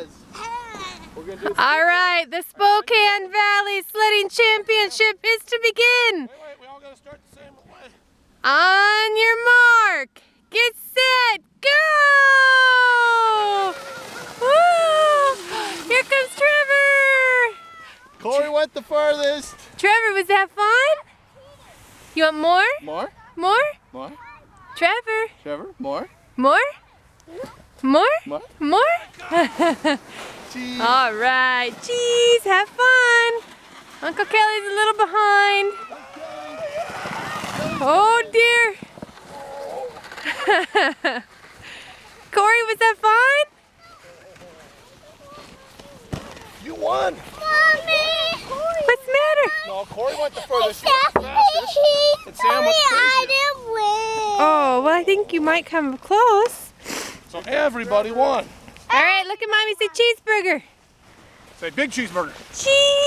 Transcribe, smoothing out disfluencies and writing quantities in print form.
says. We're gonna do All right, the Spokane Valley Sledding Championship is to begin. Wait, we all gotta start the same way. On your mark, get set, go! Woo! Here comes Trevor. Corey went the furthest. Trevor, was that fun? You want more? More? More? More? Trevor? Trevor? More? More? More? More? More? Cheese. All right, geez, have fun. Uncle Kelly's a little behind. Oh dear. Corey, was that fun? You won. Mommy! What's the matter? No, Corey went the furthest. He went the fastest. And Sam went the I craziest. didn't win. Oh, well, I think you might come close. So everybody won. All right, look at Mommy say cheeseburger. Say big cheeseburger. Cheese.